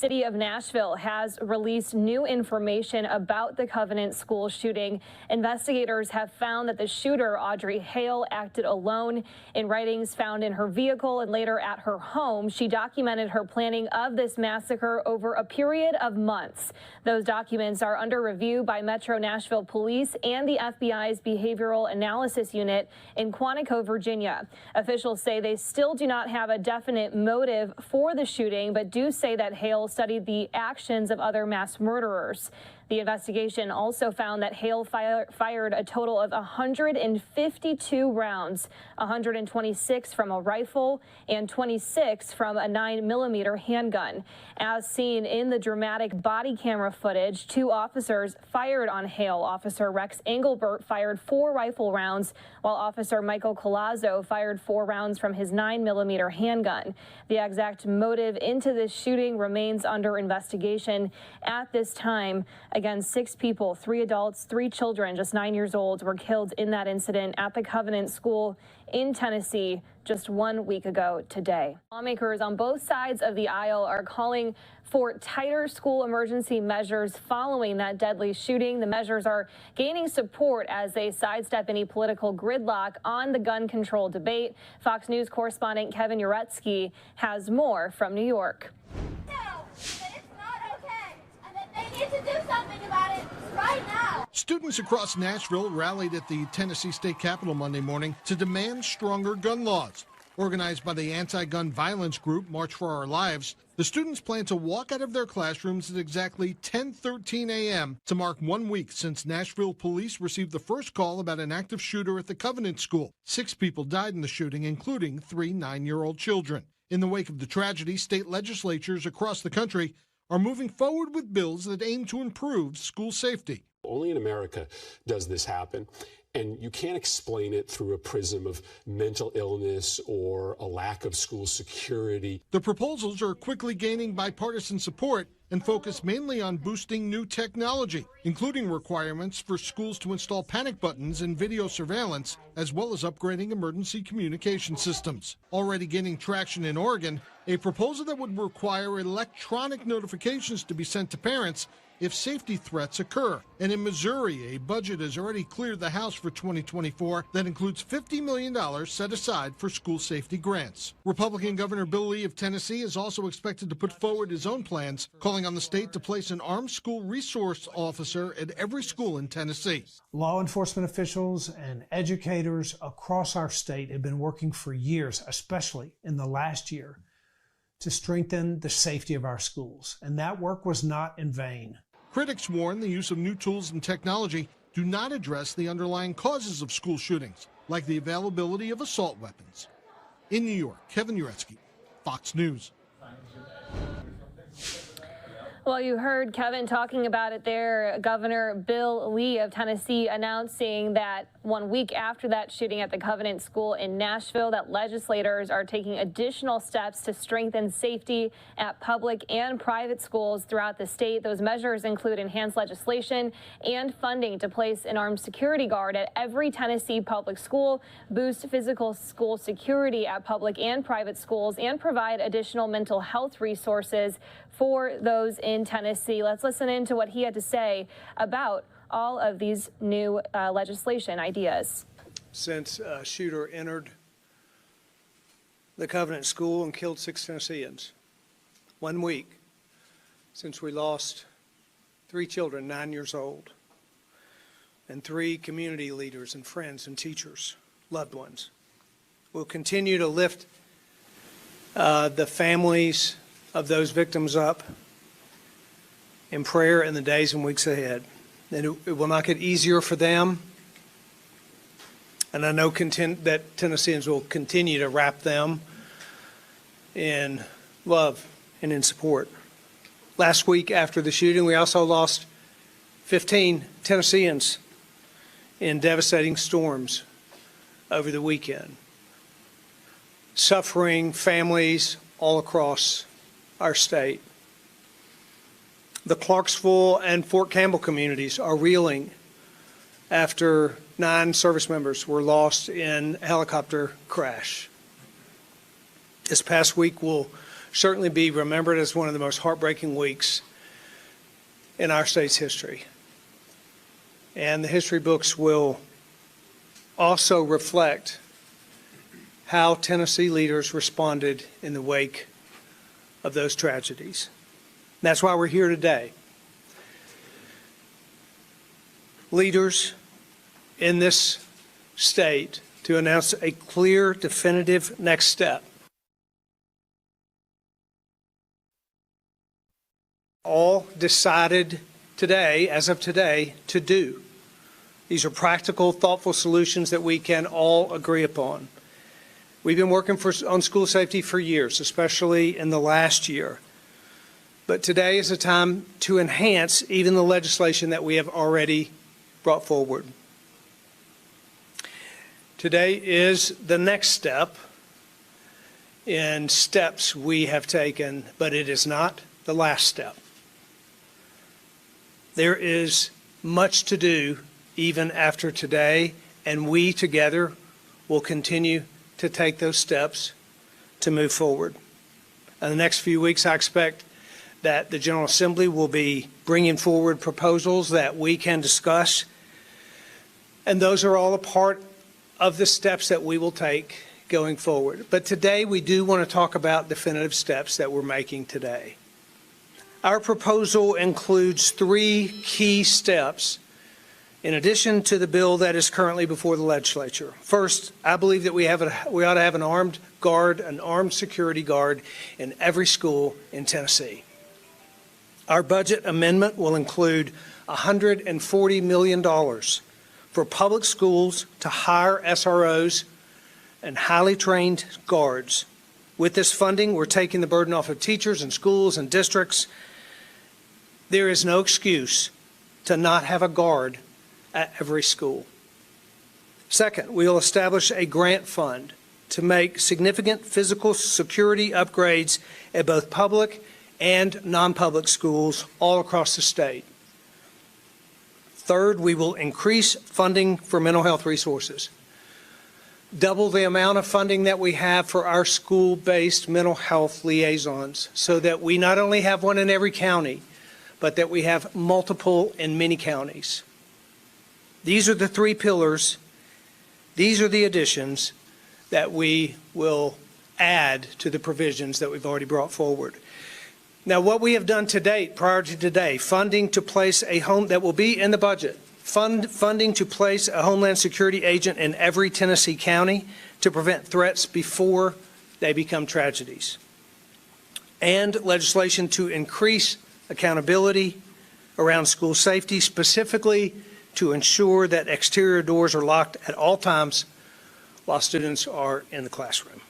city of Nashville has released new information about the Covenant School shooting. Investigators have found that the shooter, Audrey Hale, acted alone. In writings found in her vehicle and later at her home, she documented her planning of this massacre over a period of months. Those documents are under review by Metro Nashville Police and the FBI's Behavioral Analysis Unit in Quantico, Virginia. Officials say they still do not have a definite motive for the shooting, but do say that Hale studied the actions of other mass murderers. The investigation also found that Hale fired a total of 152 rounds, 126 from a rifle and 26 from a 9mm handgun. As seen in the dramatic body camera footage, 2 officers fired on Hale. Officer Rex Engelbert fired 4 rifle rounds, while Officer Michael Colazzo fired 4 rounds from his 9mm handgun. The exact motive into this shooting remains under investigation. At this time, again, 6 people, 3 adults, 3 children, just 9 years old, were killed in that incident at the Covenant School in Tennessee just 1 week ago today. Lawmakers on both sides of the aisle are calling for tighter school emergency measures following that deadly shooting. The measures are gaining support as they sidestep any political gridlock on the gun control debate. Fox News correspondent Kevin Uretsky has more from New York. To do something about it right now. Students across Nashville rallied at the Tennessee State Capitol Monday morning to demand stronger gun laws. Organized by the anti-gun violence group March for Our Lives, the students plan to walk out of their classrooms at exactly 10:13 a.m. to mark 1 week since Nashville police received the first call about an active shooter at the Covenant School. 6 people died in the shooting, including 3 9-year-old children. In the wake of the tragedy, state legislatures across the country are moving forward with bills that aim to improve school safety. Only in America does this happen, and you can't explain it through a prism of mental illness or a lack of school security. The proposals are quickly gaining bipartisan support and focus mainly on boosting new technology, including requirements for schools to install panic buttons and video surveillance, as well as upgrading emergency communication systems. Already gaining traction in Oregon, a proposal that would require electronic notifications to be sent to parents if safety threats occur. And in Missouri, a budget has already cleared the House for 2024 that includes $50 million set aside for school safety grants. Republican Governor Bill Lee of Tennessee is also expected to put forward his own plans, calling on the state to place an armed school resource officer at every school in Tennessee. Law enforcement officials and educators across our state have been working for years, especially in the last year, to strengthen the safety of our schools. And that work was not in vain. Critics warn the use of new tools and technology do not address the underlying causes of school shootings, like the availability of assault weapons. In New York, Kevin Uretsky, Fox News. Well, you heard Kevin talking about it there. Governor Bill Lee of Tennessee announcing that 1 week after that shooting at the Covenant School in Nashville, that legislators are taking additional steps to strengthen safety at public and private schools throughout the state. Those measures include enhanced legislation and funding to place an armed security guard at every Tennessee public school, boost physical school security at public and private schools, and provide additional mental health resources for those in Tennessee. Let's listen in to what he had to say about all of these new legislation ideas. Since a shooter entered the Covenant School and killed 6 Tennesseans, 1 week since we lost 3 children, 9 years old, and 3 community leaders and friends and teachers, loved ones. We'll continue to lift the families of those victims up in prayer in the days and weeks ahead. And it will not get easier for them. And I know that Tennesseans will continue to wrap them in love and in support. Last week after the shooting, we also lost 15 Tennesseans in devastating storms over the weekend. Suffering families all across our state. The Clarksville and Fort Campbell communities are reeling after 9 service members were lost in a helicopter crash. This past week will certainly be remembered as one of the most heartbreaking weeks in our state's history. And the history books will also reflect how Tennessee leaders responded in the wake of those tragedies. That's why we're here today. Leaders in this state to announce a clear, definitive next step. All decided today, as of today, to do. These are practical, thoughtful solutions that we can all agree upon. We've been working on school safety for years, especially in the last year. But today is a time to enhance even the legislation that we have already brought forward. Today is the next step in steps we have taken, but it is not the last step. There is much to do even after today, and we together will continue to take those steps to move forward. In the next few weeks, I expect that the General Assembly will be bringing forward proposals that we can discuss, and those are all a part of the steps that we will take going forward. But today, we do want to talk about definitive steps that we're making today. Our proposal includes 3 key steps in addition to the bill that is currently before the legislature. First, I believe that we ought to have an armed guard, an armed security guard in every school in Tennessee. Our budget amendment will include $140 million for public schools to hire SROs and highly trained guards. With this funding, we're taking the burden off of teachers and schools and districts. There is no excuse to not have a guard at every school. Second, we will establish a grant fund to make significant physical security upgrades at both public and non-public schools all across the state. Third, we will increase funding for mental health resources. Double the amount of funding that we have for our school-based mental health liaisons so that we not only have one in every county, but that we have multiple in many counties. These are the 3 pillars. These are the additions that we will add to the provisions that we've already brought forward. Now, what we have done to date, prior to today, funding to place a home that will be in the budget, funding to place a Homeland Security agent in every Tennessee county to prevent threats before they become tragedies, and legislation to increase accountability around school safety, specifically to ensure that exterior doors are locked at all times while students are in the classroom.